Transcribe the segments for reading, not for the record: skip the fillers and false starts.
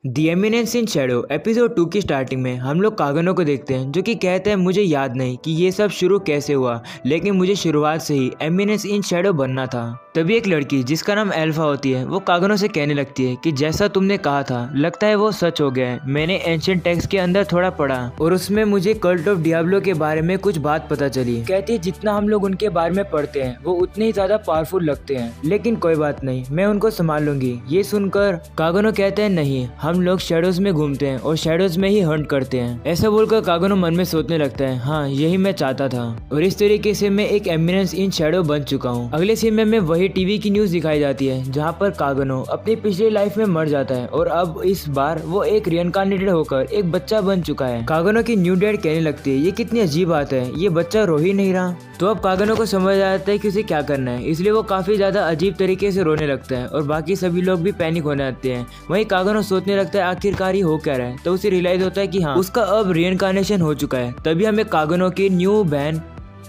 The eminence in Shadow episode 2 की starting में हम लोग कागनो को देखते हैं जो कि कहते हैं मुझे याद नहीं कि ये सब शुरू कैसे हुआ, लेकिन मुझे शुरुआत से ही एमिनेंस इन शैडो बनना था। तभी एक लड़की जिसका नाम एल्फा होती है वो कागनो से कहने लगती है कि जैसा तुमने कहा था लगता है वो सच हो गया है। मैंने एंशिएंट टेक्स्ट के अंदर थोड़ा पढ़ा और उसमें मुझे कल्ट ऑफ डियाब्लो के बारे में कुछ बात पता चली। कहती है जितना हम लोग उनके बारे में पढ़ते हैं वो उतने ही ज्यादा पावरफुल लगते हैं, लेकिन कोई बात नहीं, मैं उनको संभाल लूंगी। ये सुनकर कागनो कहते हैं नहीं, हम लोग शैडोज में घूमते हैं और शैडोज में ही हंट करते हैं। ऐसा बोलकर कागनो मन में सोचने लगता है हाँ यही मैं चाहता था, और इस तरीके से मैं एक एमिनेंस इन शैडो बन चुका हूँ। अगले सीन में वही टीवी की न्यूज दिखाई जाती है जहाँ पर कागनो अपनी पिछली लाइफ में मर जाता है और अब इस बार वो एक रिइनकार्नेटेड होकर एक बच्चा बन चुका है। कागनो की न्यू डैड कहने लगती है ये कितनी अजीब बात है, ये बच्चा रो ही नहीं रहा। तो अब कागनो को समझ आ जाता है कि उसे क्या करना है, इसलिए वो काफी ज्यादा अजीब तरीके से रोने लगता है और बाकी सभी लोग भी पैनिक होने लगते हैं। वहीं कागनो सोचने लगता है आखिरकार ही हो क्या रहा है, तो उसे रियलाइज होता है कि हाँ उसका अब रिइनकार्नेशन हो चुका है। तभी हमें कागनो की न्यू बहन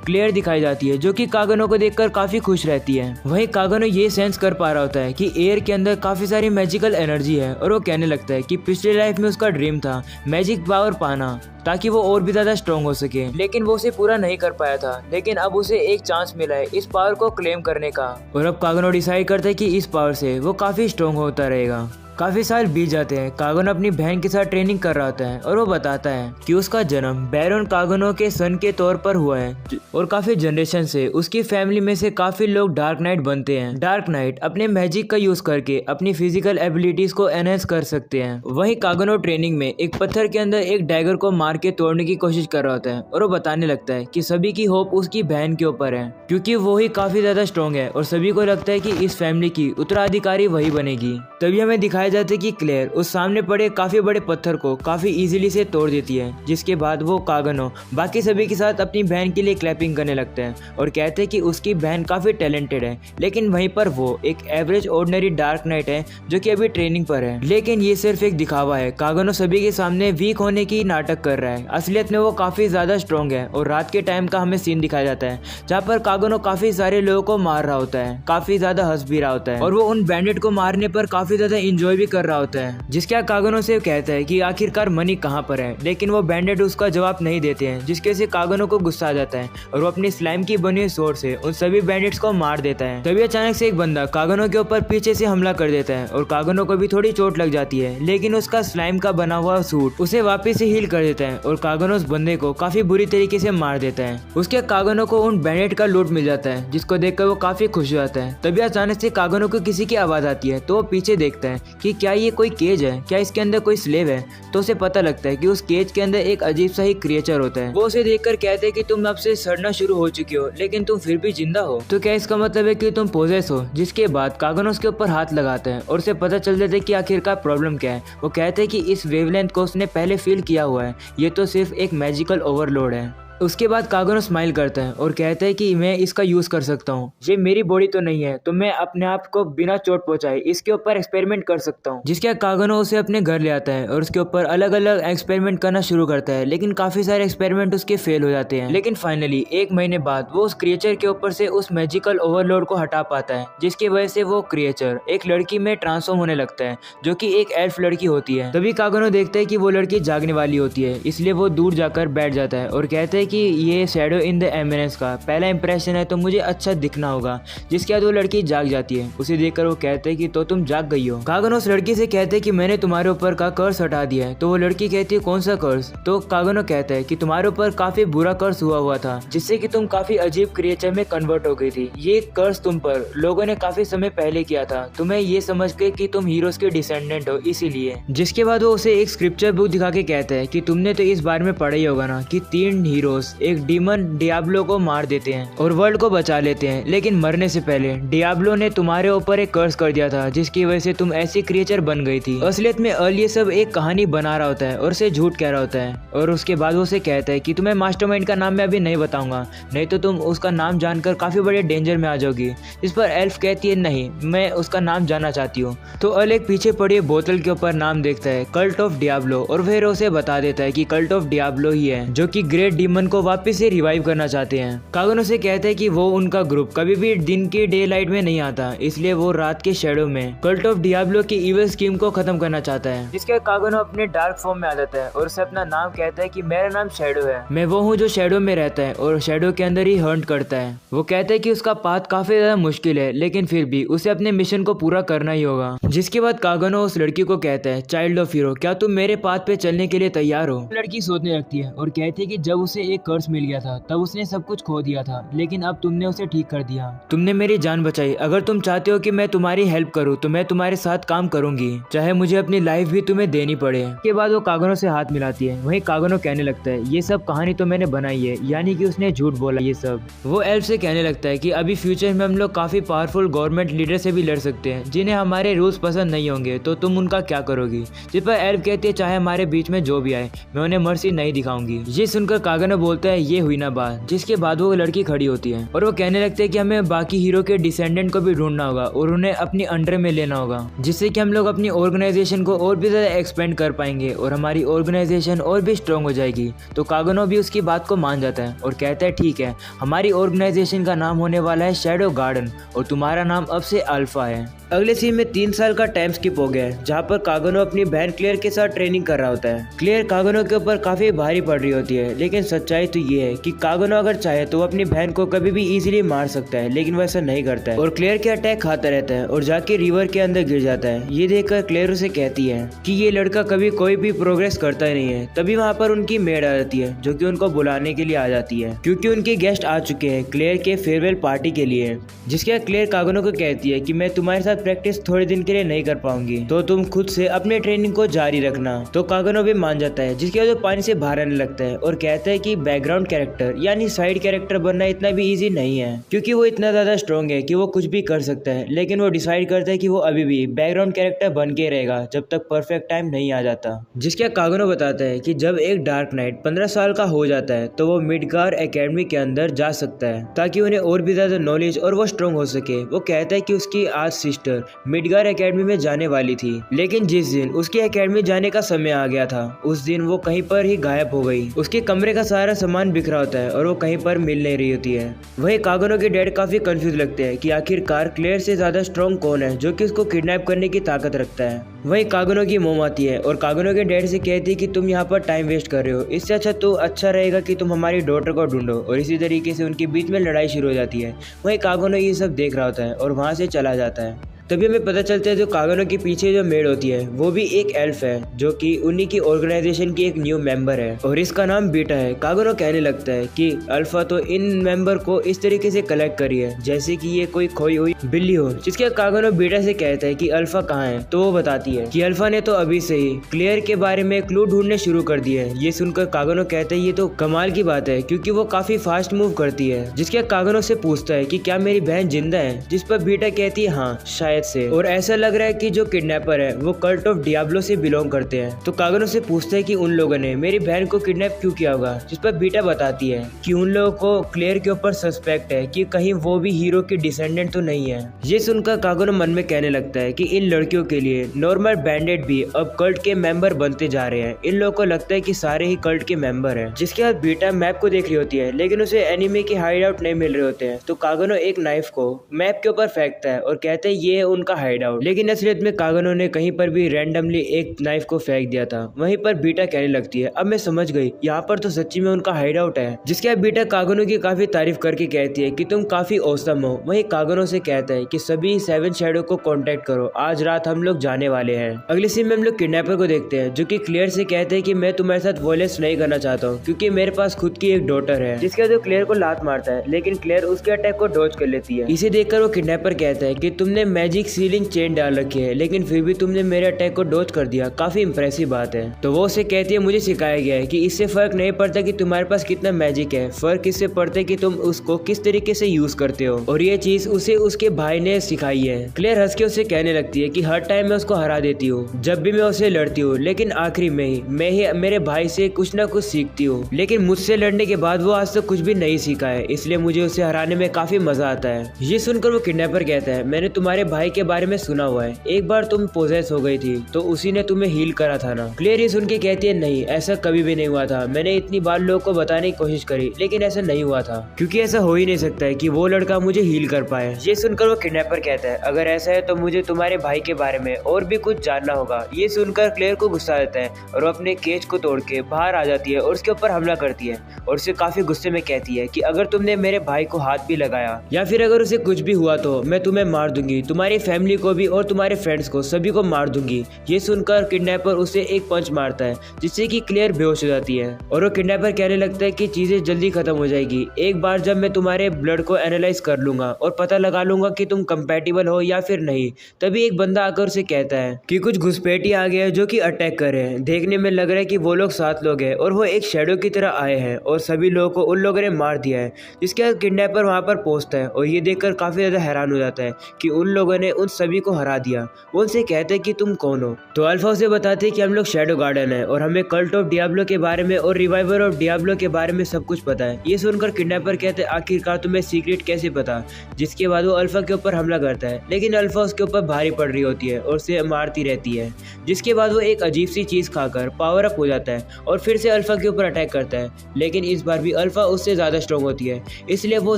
क्लेयर दिखाई जाती है जो कि कागनो को देखकर काफी खुश रहती है। वहीं कागनो ये सेंस कर पा रहा होता है कि एयर के अंदर काफी सारी मैजिकल एनर्जी है और वो कहने लगता है कि पिछले लाइफ में उसका ड्रीम था मैजिक पावर पाना ताकि वो और भी ज्यादा स्ट्रॉन्ग हो सके, लेकिन वो उसे पूरा नहीं कर पाया था। लेकिन अब उसे एक चांस मिला है इस पावर को क्लेम करने का, और अब कागनो डिसाइड करता है कि इस पावर से वो काफी स्ट्रॉन्ग होता रहेगा। काफी साल बीत जाते हैं। कागनो अपनी बहन के साथ ट्रेनिंग कर रहा होता है और वो बताता है कि उसका जन्म बैरन कागनो के सन के तौर पर हुआ है और काफी जनरेशन से उसकी फैमिली में से काफी लोग डार्क नाइट बनते हैं। डार्क नाइट अपने मैजिक का यूज करके अपनी फिजिकल एबिलिटीज को एनहेंस कर सकते हैं। वहीं कागनो ट्रेनिंग में एक पत्थर के अंदर एक डैगर को मार के तोड़ने की कोशिश कर रहा होता है और वो बताने लगता है कि सभी की होप उसकी बहन के ऊपर है क्योंकि वो ही काफी ज्यादा स्ट्रॉन्ग है और सभी को लगता है कि इस फैमिली की उत्तराधिकारी वही बनेगी। तभी हमें दिखाया जाता है कि क्लेयर उस सामने पड़े काफी बड़े पत्थर को काफी इजीली से तोड़ देती है, जिसके बाद वो कागनो बाकी सभी के साथ अपनी बहन के लिए क्लैपिंग करने लगते हैं और कहते हैं कि उसकी बहन काफी टैलेंटेड है, लेकिन वहीं पर वो एक एवरेज ऑर्डिनरी डार्क नाइट है जो कि अभी ट्रेनिंग पर है। लेकिन ये सिर्फ एक दिखावा है, कागनो सभी के सामने वीक होने की नाटक कर रहा है, असलियत में वो काफी ज्यादा स्ट्रॉन्ग है। और रात के टाइम का हमें सीन दिखाया जाता है जहाँ पर कागनो काफी सारे लोगों को मार रहा होता है, काफी ज्यादा हंस भी रहा होता है और वो उन बैंडिट को मारने पर काफी ज्यादा एंजॉय भी कर रहा होता है। जिसके कागनो से कहता है कि आखिरकार मनी कहाँ पर है, लेकिन वो बैंडेड उसका जवाब नहीं देते हैं, जिसके से कागनो को गुस्सा आ जाता है और वो अपनी स्लाइम की बनी हुई स्वॉर्ड से उन सभी बैंडिट्स को मार देता है। तभी अचानक से एक बंदा कागनो के ऊपर पीछे से हमला कर देता है और कागनो को भी थोड़ी चोट लग जाती है, लेकिन उसका स्लाइम का बना हुआ सूट उसे वापस से हील कर देता है और कागनो उस बंदे को काफी बुरी तरीके से मार देता है। उसके कागनो को उन बैंडेड का लूट मिल जाता है, जिसको देखकर वो काफी खुश हो जाता है। तभी अचानक से कागनो को किसी की आवाज आती है तो वो पीछे देखता है कि क्या ये कोई केज है, क्या इसके अंदर कोई स्लेव है। तो उसे पता लगता है कि उस केज के अंदर एक अजीब सा ही क्रिएचर होता है। वो उसे देखकर कहते हैं कि तुम अब से सड़ना शुरू हो चुके हो, लेकिन तुम फिर भी जिंदा हो, तो क्या इसका मतलब है कि तुम पोजेस हो। जिसके बाद कागनो उसके ऊपर हाथ लगाता है और उसे पता चल जाता है कि आखिरकार प्रॉब्लम क्या है। वो कहते हैं कि इस वेवलेंथ को उसने पहले फील किया हुआ है, ये तो सिर्फ एक मैजिकल ओवरलोड है। उसके बाद कागनो स्माइल करता है और कहता है कि मैं इसका यूज कर सकता हूँ, ये मेरी बॉडी तो नहीं है, तो मैं अपने आप को बिना चोट पहुंचाए इसके ऊपर एक्सपेरिमेंट कर सकता हूँ। जिसके कागनो उसे अपने घर ले आता है और उसके ऊपर अलग अलग एक्सपेरिमेंट करना शुरू करता है, लेकिन काफी सारे एक्सपेरिमेंट उसके फेल हो जाते हैं। लेकिन फाइनली एक महीने बाद वो उस क्रिएचर के ऊपर से उस मैजिकल ओवरलोड को हटा पाता है, जिसकी वजह से वो क्रिएचर एक लड़की में ट्रांसफॉर्म होने लगता है जो कि एक एल्फ लड़की होती है। तभी कागनो देखता है कि वो लड़की जागने वाली होती है, इसलिए वो दूर जाकर बैठ जाता है और कहते हैं कि ये शैडो इन द एमिनेंस का पहला इंप्रेशन है तो मुझे अच्छा दिखना होगा। जिसके बाद वो लड़की जाग जाती है। उसे देखकर वो कहते हैं कि तो तुम जाग गई हो। कागनो उस लड़की से कहते हैं कि मैंने तुम्हारे ऊपर का कर्स हटा दिया है। तो वो लड़की कहती है कौन सा कर्स। तो कागनो कहता है कि तुम्हारे ऊपर काफी बुरा कर्स हुआ था, जिससे कि तुम काफी अजीब क्रिएचर में कन्वर्ट हो गई थी। ये कर्स तुम पर लोगों ने काफी समय पहले किया था, तुम्हें ये समझ के कि तुम हीरोज के डिसेंडेंट हो, इसीलिए। जिसके बाद वो उसे एक स्क्रिप्चर बुक दिखा के कहता है कि तुमने तो इस बारे में पढ़ा ही होगा ना कि 3 हीरोज एक डीमन डियाब्लो को मार देते हैं और वर्ल्ड को बचा लेते हैं, लेकिन मरने से पहले डियाब्लो ने तुम्हारे ऊपर एक कर्स कर दिया था, जिसकी वजह से तुम ऐसी क्रिएचर बन गई थी। असलियत में अर्ल ये सब एक कहानी बना रहा होता है और उसे झूठ कह रहा होता है। और उसके बाद वो उसे कहता है कि तुम्हें मास्टरमाइंड का नाम मैं अभी नहीं बताऊंगा, नहीं तो तुम उसका नाम जानकर काफी बड़े डेंजर में आ जाओगी। इस पर एल्फ कहती है नहीं, मैं उसका नाम जानना चाहती हूँ। तो अर्ल एक पीछे पड़ी बोतल के ऊपर नाम देखता है कल्ट ऑफ डियाब्लो और फिर उसे बता देता है कि कल्ट ऑफ डियाब्लो ही है जो कि ग्रेट डीमन सन को वापस से रिवाइव करना चाहते हैं। कागनो से कहते हैं कि वो उनका ग्रुप कभी भी दिन के डे लाइट में नहीं आता, इसलिए वो रात के शेडो में कल्ट ऑफ डियाब्लो की इविल स्कीम को खत्म करना चाहता है। जिसके कागनो अपने डार्क फॉर्म में आ जाता है और उसे अपना नाम कहता है कि मेरा नाम शेडो है, मैं वो हूँ जो शेडो में रहता है और शेडो के अंदर ही हंट करता है। वो कहता है कि उसका पाथ काफी ज्यादा मुश्किल है, लेकिन फिर भी उसे अपने मिशन को पूरा करना ही होगा। जिसके बाद कागनो उस लड़की को कहता है, चाइल्ड ऑफ हीरो, क्या तुम मेरे पाथ पे चलने के लिए तैयार हो? लड़की सोचने लगती है और कहती है कि जब उसे एक कर्स मिल गया था तब उसने सब कुछ खो दिया था, लेकिन अब तुमने उसे ठीक कर दिया, तुमने मेरी जान बचाई। अगर तुम चाहते हो कि मैं तुम्हारी हेल्प करूँ तो मैं तुम्हारे साथ काम करूंगी, चाहे मुझे अपनी लाइफ भी तुम्हें देनी पड़े। के बाद वो कागनो से हाथ मिलाती है। वहीं कागनो कहने लगता है, ये सब कहानी तो मैंने बनाई है, यानी कि उसने झूठ बोला ये सब। वो एल्फ से कहने लगता है कि अभी फ्यूचर में हम लोग काफी पावरफुल गवर्नमेंट लीडर से भी लड़ सकते हैं, जिन्हें हमारे रूल्स पसंद नहीं होंगे, तो तुम उनका क्या करोगी? जिस पर एल्फ कहती है, चाहे हमारे बीच में जो भी आए मैं उन्हें मर्सी नहीं दिखाऊंगी। ये सुनकर कागनो बोलता है, ये हुई ना बात। जिसके बाद वो लड़की खड़ी होती है और वो कहने लगते हैं कि हमें बाकी हीरो के डिसेंडेंट को भी ढूंढना होगा और उन्हें अपनी अंडर में लेना होगा, जिससे कि हम लोग अपनी ऑर्गेनाइजेशन को और भी ज्यादा एक्सपेंड कर पाएंगे और हमारी ऑर्गेनाइजेशन और भी स्ट्रॉन्ग हो जाएगी। तो कागनो भी उसकी बात को मान जाता है और कहता है, ठीक है, हमारी ऑर्गेनाइजेशन का नाम होने वाला है शैडो गार्डन और तुम्हारा नाम अब से अल्फा है। अगले सीन में 3 साल का टाइम स्किप हो गया है, जहाँ पर कागनो अपनी बहन क्लेयर के साथ ट्रेनिंग कर रहा होता है। क्लेयर कागनो के ऊपर काफी भारी पड़ रही होती है, लेकिन सच्चाई तो ये है कि कागनो अगर चाहे तो वो अपनी बहन को कभी भी इजीली मार सकता है, लेकिन वैसा नहीं करता है और क्लेयर के अटैक खाता रहता है और जाके रिवर के अंदर गिर जाता है। ये देखकर क्लेयर उसे कहती है कि ये लड़का कभी कोई भी प्रोग्रेस करता ही नहीं है। तभी वहाँ पर उनकी मेड आ जाती है, जो कि उनको बुलाने के लिए आ जाती है, क्योंकि उनके गेस्ट आ चुके हैं क्लेयर के फेयरवेल पार्टी के लिए। जिसके क्लेयर कागनो को कहती है कि मैं तुम्हारे साथ प्रैक्टिस थोड़े दिन के लिए नहीं कर पाऊंगी, तो तुम खुद से अपने ट्रेनिंग को जारी रखना। तो कागनो भी मान जाता है, जिसके बाद पानी से बाहर आने लगता है और कहता है कि बैकग्राउंड कैरेक्टर यानी साइड कैरेक्टर बनना इतना भी इजी नहीं है, क्योंकि वो इतना ज्यादा स्ट्रॉन्ग है कि वो कुछ भी कर सकता है, लेकिन वो डिसाइड करता है कि वो अभी भी बैकग्राउंड कैरेक्टर बन के रहेगा जब तक परफेक्ट टाइम नहीं आ जाता। जिसके कागनो बताता है कि जब एक डार्क नाइट 15 साल का हो जाता है तो वो मिडगार एकेडमी के अंदर जा सकता है, ताकि उन्हें और भी ज्यादा नॉलेज और वो स्ट्रॉन्ग हो सके। वो कहता है कि उसकी आज सिस्टर मिडगार एकेडमी में जाने वाली थी, लेकिन जिस दिन उसकी एकेडमी जाने का समय आ गया था उस दिन वो कहीं पर ही गायब हो गई। उसके कमरे का सारा सामान बिखरा होता है और वो कहीं पर मिल नहीं रही होती है। वहीं कागनो के डैड काफी कंफ्यूज लगते हैं कि आखिरकार क्लेयर से ज्यादा स्ट्रॉन्ग कौन है जो कि उसको किडनैप करने की ताकत रखता है। वहीं कागनो की मोम आती है और कागनो के डैड से कहती है कि तुम यहाँ पर टाइम वेस्ट कर रहे हो, इससे अच्छा तो अच्छा रहेगा कि तुम हमारी डॉटर को ढूंढो। और इसी तरीके से उनके बीच में लड़ाई शुरू हो जाती है। वहीं कागनो ये सब देख रहा होता है और वहाँ से चला जाता है। तभी हमें पता चलता है जो कागनो के पीछे जो मेड होती है वो भी एक एल्फ है, जो कि उन्हीं की ऑर्गेनाइजेशन की एक न्यू मेंबर है और इसका नाम बीटा है। कागनो कहने लगता है कि अल्फा तो इन मेंबर को इस तरीके से कलेक्ट करी है जैसे कि ये कोई खोई हुई बिल्ली हो। जिसके कागनो बीटा से कहता है कि अल्फा कहाँ है, तो वो बताती है कि अल्फा ने तो अभी से ही क्लेयर के बारे में क्लू ढूंढने शुरू कर दिए है। ये सुनकर कागनो कहता है ये तो कमाल की बात है, क्योंकि वो काफी फास्ट मूव करती है। जिसके कागनो से पूछता है कि क्या मेरी बहन जिंदा है, जिस पर बीटा कहती है हाँ शायद से, और ऐसा लग रहा है कि जो किडनैपर है वो कल्ट ऑफ डियाब्लो से बिलोंग करते हैं। तो कागनो से पूछता है कि उन लोगों ने मेरी बहन को किडनैप क्यों किया होगा, जिस पर बीटा बताती है कि उन लोगों को क्लेयर के ऊपर सस्पेक्ट है कि कहीं वो भी हीरो की डिसेंडेंट तो नहीं है। ये सुनकर कागनो मन में कहने लगता है कि इन लड़कियों के लिए नॉर्मल बैंडेड भी अब कल्ट के मेंबर बनते जा रहे हैं। इन लोगों को लगता है कि सारे ही कल्ट के मेंबर हैं। जिसके बाद बीटा मैप को देख रही होती है, लेकिन उसे एनिमी के हाइड आउट नहीं मिल रहे होते हैं। तो कागनो एक नाइफ को मैप के ऊपर फेंकता है और कहते हैं ये है उनका हाइड आउट, लेकिन असलियत में कागनो ने कहीं पर भी रैंडमली एक नाइफ को फेंक दिया था। वहीं पर बीटा कहने लगती है अब मैं समझ गई, यहाँ पर तो सच्ची में उनका हाइड आउट है। जिसके बाद बीटा कागनो की काफी तारीफ करके कहती है कि तुम काफी औसम हो। वहीं कागनो से कहता है कि सभी 7 शैडो को कांटेक्ट करो, आज रात हम लोग जाने वाले हैं। अगले सीन में हम लोग किडनैपर को देखते हैं, जो कि क्लेयर से कहते हैं कि मैं तुम्हारे साथ वॉयलेंस नहीं करना चाहता हूँ, क्योंकि मेरे पास खुद की एक डॉटर है। जिसके बाद क्लेयर को लात मारता है, लेकिन क्लेयर उसके अटैक को डॉज कर लेती है। इसे देखकर वो किडनैपर कहता है कि तुमने मैजिक सीलिंग चेन डाल रखी है, लेकिन फिर भी तुमने मेरे अटैक को डॉज कर दिया, काफी इंप्रेसिव बात है। तो वो उसे कहती है मुझे सिखाया गया है कि इससे फर्क नहीं पड़ता कि तुम्हारे पास कितना मैजिक है, फर्क इससे पड़ता है कि तुम उसको किस तरीके से यूज करते हो, और ये चीज उसे उसके भाई ने सिखाई है। क्लेयर हंस के उसे कहने लगती है कि हर टाइम मैं उसको हरा देती हूँ जब भी मैं उसे लड़ती हूँ, लेकिन आखिरी में ही मैं ही मेरे भाई से कुछ ना कुछ सीखती हूँ, लेकिन मुझसे लड़ने के बाद वो आज तक कुछ भी नहीं सीखा है, इसलिए मुझे उसे हराने में काफी मजा आता है। ये सुनकर वो किडनैपर कहता है मैंने तुम्हारे भाई भाई के बारे में सुना हुआ है, एक बार तुम पोजेस हो गई थी तो उसी ने तुम्हें हील करा था ना। क्लेयर ये सुन के कहती है नहीं, ऐसा कभी भी नहीं हुआ था। मैंने इतनी बार लोगों को बताने की कोशिश करी लेकिन ऐसा नहीं हुआ था, क्योंकि ऐसा हो ही नहीं सकता है कि वो लड़का मुझे हील कर पाए। ये सुनकर वो किडनैपर कहता है अगर ऐसा है तो मुझे तुम्हारे भाई के बारे में और भी कुछ जानना होगा। ये सुनकर क्लेयर को गुस्सा आता है और वो अपने केज को तोड़ के बाहर आ जाती है और उसके ऊपर हमला करती है और उसे काफी गुस्से में कहती है कि अगर तुमने मेरे भाई को हाथ भी लगाया या फिर अगर उसे कुछ भी हुआ तो मैं तुम्हें मार दूंगी, तुम्हारी फैमिली को भी और तुम्हारे फ्रेंड्स को सभी को मार दूंगी। ये सुनकर किडनैपर उसे एक पंच मारता है जिससे कि क्लेयर बेहोश हो जाती है और वो किडनैपर कहने लगता है कि चीजें जल्दी खत्म हो जाएगी एक बार जब मैं तुम्हारे ब्लड को एनालाइज कर लूंगा और पता लगा लूंगा कि तुम कंपैटिबल हो या फिर नहीं। तभी एक बंदा आकर उसे कहता है कि कुछ घुसपैठी आ गए हैं जो कि अटैक कर रहे हैं। देखने में लग रहा है कि वो लोग 7 लोग हैं और वो एक शैडो की तरह आए हैं और सभी लोगों को उन लोगों ने मार दिया है। जिसके बाद किडनैपर वहां पर पहुंचता है और ये देखकर काफी ज्यादा हैरान हो जाता है कि उन लोगों ने उन सभी को हरा दिया। वो उनसे कहते हैं कि तुम कौन हो, तो अल्फा उसे बताते हैं कि हम लोग शैडो गार्डन है और हमें कल्ट ऑफ डियाब्लो के बारे में और रिवाइवर ऑफ डियाब्लो के बारे में सब कुछ पता है। ये सुनकर किडनैपर कहते हैं आखिरकार तुम्हें सीक्रेट कैसे पता। जिसके बाद वो अल्फा के ऊपर हमला करता है लेकिन अल्फा उसके ऊपर भारी पड़ रही होती है और उसे मारती रहती है। जिसके बाद वो एक अजीब सी चीज खाकर पावर अप हो जाता है और फिर से अल्फा के ऊपर अटैक करता है, लेकिन इस बार भी अल्फा उससे ज्यादा स्ट्रॉन्ग होती है, इसलिए वो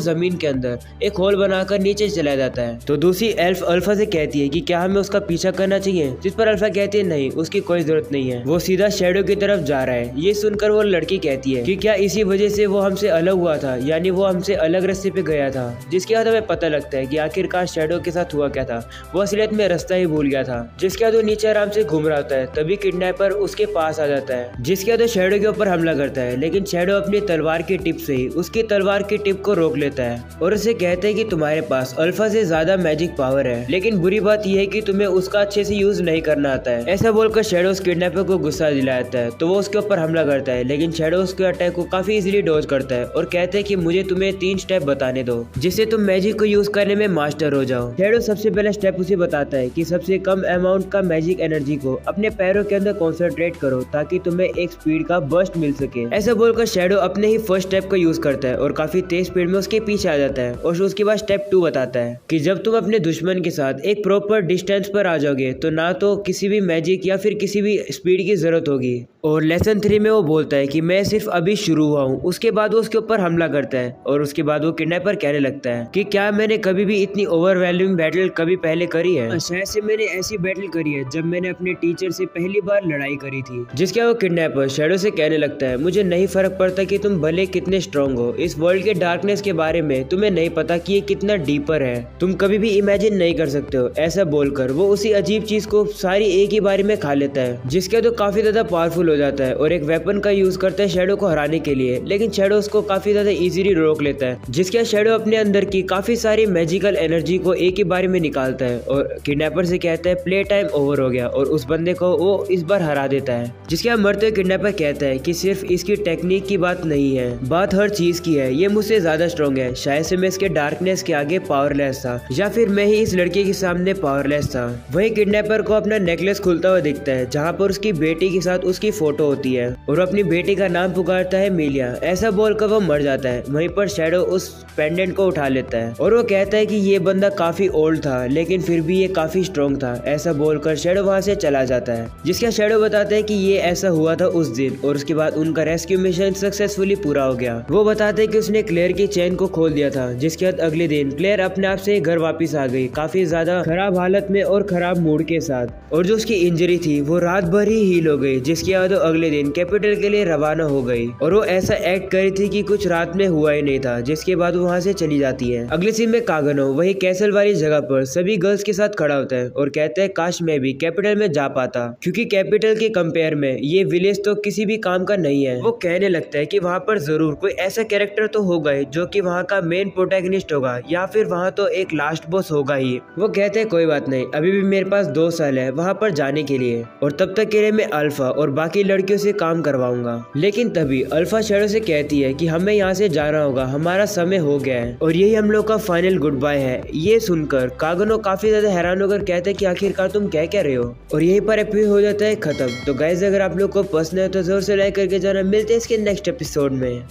जमीन के अंदर एक होल बनाकर नीचे चला जाता है। तो दूसरी एल्फ अल्फा से कहती है कि क्या हमें उसका पीछा करना चाहिए, जिस पर अल्फा कहती है नहीं, उसकी कोई जरूरत नहीं है, वो सीधा शैडो की तरफ जा रहा है। ये सुनकर वो लड़की कहती है कि क्या इसी वजह से वो हमसे अलग हुआ था, यानी वो हमसे अलग रास्ते पे गया था। जिसके बाद हमें पता लगता है कि आखिरकार शैडो के साथ हुआ क्या था, वो असलियत में रास्ता ही भूल गया था। जिसके बाद वो नीचे आराम से घूम रहा होता है, तभी किडनैपर उसके पास आ जाता है। जिसके बाद वो शैडो के ऊपर हमला करता है, लेकिन शैडो अपनी तलवार की टिप से ही उसकी तलवार की टिप को रोक लेता है और उसे कहते हैं कि तुम्हारे पास अल्फा से ज्यादा मैजिक पावर है, लेकिन बुरी बात यह है कि तुम्हें उसका अच्छे से यूज नहीं करना आता है। ऐसा बोलकर शैडो उस किडनैपर को गुस्सा दिलाता है, तो वो उसके ऊपर हमला करता है, लेकिन शैडो उसके अटैक को काफी इजीली डॉज करता है और कहते हैं कि मुझे तुम्हें 3 स्टेप बताने दो जिससे तुम मैजिक को यूज करने में मास्टर हो जाओ। शैडो सबसे पहला स्टेप उसे बताता है कि सबसे कम अमाउंट का मैजिक एनर्जी को अपने पैरों के अंदर कॉन्सेंट्रेट करो ताकि तुम्हें एक स्पीड का बर्स्ट मिल सके। ऐसा बोलकर शैडो अपने ही फर्स्ट स्टेप का यूज करता है और काफी तेज स्पीड में उसके पीछे आ जाता है और उसके बाद स्टेप 2 बताता है कि जब तुम अपने दुश्मन के साथ एक प्रॉपर डिस्टेंस पर आ जाओगे तो ना तो किसी भी मैजिक या फिर किसी भी स्पीड की जरूरत होगी। और लेसन 3 में वो बोलता है कि मैं सिर्फ अभी शुरू हुआ हूँ। उसके बाद वो उसके ऊपर हमला करता है और उसके बाद वो किडनैपर कहने लगता है कि क्या मैंने कभी भी इतनी ओवरवेलमिंग बैटल कभी पहले करी है? शायद से मैंने ऐसी बैटल करी है जब मैंने अपने टीचर से पहली बार लड़ाई करी थी। जिसके वो किडनैपर शैडो से कहने लगता है मुझे नहीं फर्क पड़ता कि तुम भले कितने स्ट्रॉन्ग हो, इस वर्ल्ड के डार्कनेस के बारे में तुम्हें नहीं पता कि ये कितना डीपर है, तुम कभी भी इमेजिन नहीं कर सकते हो। ऐसा बोलकर वो उसी अजीब चीज को सारी एक ही बारी में खा लेता है, जिसके तो काफी ज्यादा पावरफुल हो जाता है और एक वेपन का यूज करता है शैडो को हराने के लिए, लेकिन शैडो उसको काफी ज्यादा इजीली रोक लेता है। जिसके शैडो अपने अंदर की काफी सारी मैजिकल एनर्जी को एक ही बारी में निकालता है और किडनैपर से कहता है प्ले टाइम ओवर हो गया और उस बंदे को वो इस बार हरा देता है। जिसके बाद मरते हुए किडनैपर कहता है कि सिर्फ इसकी टेक्निक की बात नहीं है, बात हर चीज की है। ये मुझसे ज्यादा स्ट्रॉन्ग है, शायद से मैं इसके डार्कनेस के आगे पावरलेस था या फिर मैं ही इस लड़के के सामने पावरलेस था। वही किडनैपर को अपना नेकलेस खुलता हुआ दिखता है जहाँ पर उसकी बेटी के साथ उसकी फोटो होती है और अपनी बेटी का नाम पुकारता है मिलिया। ऐसा बोलकर वो मर जाता है। वहीं पर शैडो उस पेंडेंट को उठा लेता है और वो कहता है कि ये बंदा काफी ओल्ड था लेकिन फिर भी ये काफी स्ट्रॉन्ग था। ऐसा बोलकर शैडो वहां से चला जाता है। जिसका शैडो बताता है कि ये ऐसा हुआ था उस दिन और उसके बाद उनका रेस्क्यू मिशन सक्सेसफुली पूरा हो गया। वो बताते हैं कि उसने क्लेयर की चेन को खोल दिया था। जिसके बाद अगले दिन क्लेयर अपने आप से घर वापस आ गई, काफी ज्यादा खराब हालत में और खराब मूड के साथ, और जो उसकी इंजरी थी वो रात भर ही हील हो गई। जिसके बाद वो अगले दिन कैपिटल के लिए रवाना हो गई और वो ऐसा एक्ट करी थी कि कुछ रात में हुआ ही नहीं था। जिसके बाद वो वहां से चली जाती है। अगले सीन में कागनो वही कैसल वाली जगह पर सभी गर्ल्स के साथ खड़ा होता है और कहता है काश मैं भी कैपिटल में जा पाता, क्योंकि कैपिटल के कंपेयर में ये विलेज तो किसी भी काम का नहीं है। वो कहने लगता है कि वहाँ पर जरूर कोई ऐसा कैरेक्टर तो होगा ही जो कि वहाँ का मेन प्रोटैगनिस्ट होगा या फिर वहाँ तो एक लास्ट बॉस होगा ही। वो कहते हैं कोई बात नहीं, अभी भी मेरे पास 2 साल है वहाँ पर जाने के लिए और तब तक के लिए मैं अल्फा और बाकी लड़कियों से काम करवाऊंगा। लेकिन तभी अल्फा शैडो से कहती है कि हमें यहाँ से जाना होगा, हमारा समय हो गया है और यही हम लोग का फाइनल गुड बाय है। ये सुनकर कागनो काफी ज्यादा हैरान होकर कहते हैं कि आखिरकार तुम क्या कह रहे हो, और यहीं पर एपिसोड हो जाता है खत्म। तो गाइस अगर आप लोग को पसंद है तो जरूर से लाइक करके जाना। मिलते हैं इसके नेक्स्ट एपिसोड में।